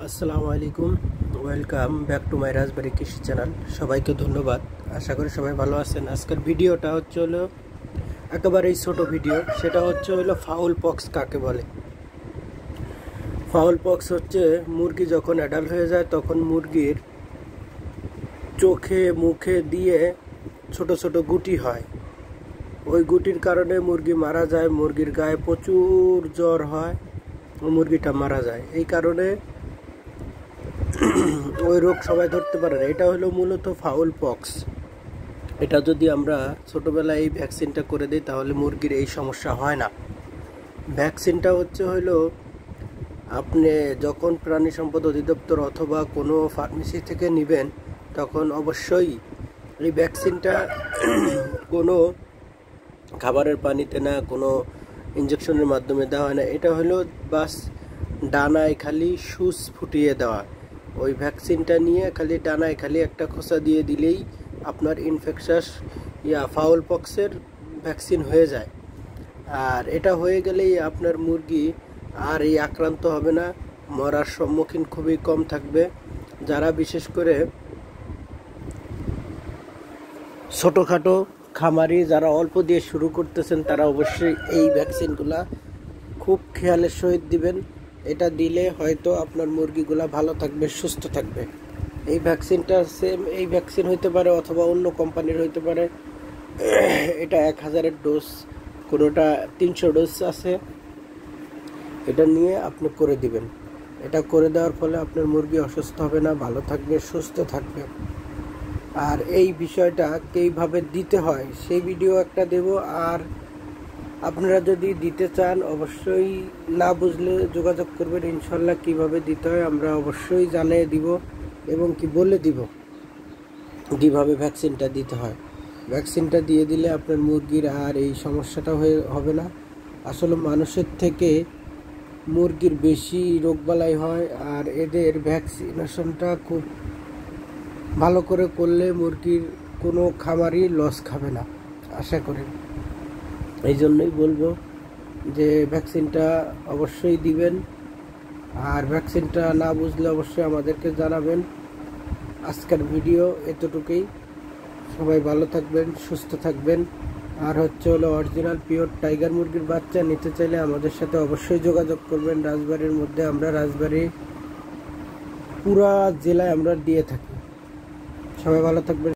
আসসালামু আলাইকুম, welcome back to my রাজবাড়ি কৃষি চ্যানেল। সবাইকে ধন্যবাদ। আশা করি সবাই ভালো আছেন। আজকের ভিডিওটা হলো একেবারেই ছোট ভিডিও। সেটা হলো ফাউল পক্স কাকে বলে। ফাউল পক্স হচ্ছে মুরগি যখন অ্যাডাল্ট হয়ে যায় তখন মুরগির চোখে মুখে দিয়ে ছোট ছোট গুটি হয়। ওই গুটির কারণে মুরগি মারা যায়, মুরগির গায়ে প্রচুর জ্বর হয়, মুরগিটা মারা যায়। এই কারণে ওই রোগ সবাই ধরতে পারে না। এটা হলো মূলত ফাউল পক্স। এটা যদি আমরা ছোটোবেলায় এই ভ্যাকসিনটা করে দিই তাহলে মুরগির এই সমস্যা হয় না। ভ্যাকসিনটা হলো আপনি যখন প্রাণী সম্পদ অধিদপ্তর অথবা কোনো ফার্মেসি থেকে নেবেন তখন অবশ্যই এই ভ্যাকসিনটা কোনো খাবারের পানিতে না, কোনো ইঞ্জেকশনের মাধ্যমে দেওয়া হয় না। এটা হলো বাস ডানায় খালি সুচ ফুটিয়ে দেওয়া। ওই ভ্যাকসিনটা নিয়ে খালি ডানায় খালি একটা খোসা দিয়ে দিলেই আপনার ইনফেকশাস ফাউল পক্সের ভ্যাকসিন হয়ে যায়। আর এটা হয়ে গেলেই আপনার মুরগি আর এই আক্রান্ত হবে না, মরার সম্মুখীন খুবই কম থাকবে। যারা বিশেষ করে ছোটোখাটো খামারি যারা অল্প দিয়ে শুরু করতেছেন তারা অবশ্যই এই ভ্যাকসিনগুলা খুব খেয়ালের সহিত দিবেন। এটা দিলে হয়তো আপনার মুরগিগুলা ভালো থাকবে, সুস্থ থাকবে। এই ভ্যাকসিনটা সেম এই ভ্যাকসিন হইতে পারে অথবা অন্য কোম্পানির হইতে পারে। এটা 1000-এর ডোজ, কোনোটা 300 ডোজ আছে। এটা নিয়ে আপনি করে দিবেন। এটা করে দেওয়ার ফলে আপনার মুরগি অসুস্থ হবে না, ভালো থাকবে, সুস্থ থাকবে। আর এই বিষয়টা কীভাবে দিতে হয় সেই ভিডিও একটা দেব। আর আপনারা যদি দিতে চান অবশ্যই না বুঝলে যোগাযোগ করবেন। ইনশাল্লাহ কিভাবে দিতে হয় আমরা অবশ্যই জানিয়ে দিব এবং কি বলে দিব কীভাবে ভ্যাকসিনটা দিতে হয়। ভ্যাকসিনটা দিয়ে দিলে আপনার মুরগির আর এই সমস্যাটা হবে না। আসলে মানুষের থেকে মুরগির বেশি রোগবালাই হয়, আর এদের ভ্যাকসিনেশনটা খুব ভালো করে করলে মুরগির কোনো খামারই লস খাবে না আশা করি। এই জন্যই বলবো যে ভ্যাকসিনটা অবশ্যই দিবেন। আর ভ্যাকসিনটা না বুঝলে অবশ্যই আমাদেরকে জানাবেন। আজকের ভিডিও এতটুকুই। সবাই ভালো থাকবেন, সুস্থ থাকবেন। আর হলো অরিজিনাল পিওর টাইগার মুরগির বাচ্চা নিতে চাইলে আমাদের সাথে অবশ্যই যোগাযোগ করবেন। রাজবাড়ির মধ্যে আমরা রাজবাড়ি পুরা জেলায় আমরা দিয়ে থাকি। সবাই ভালো থাকবেন।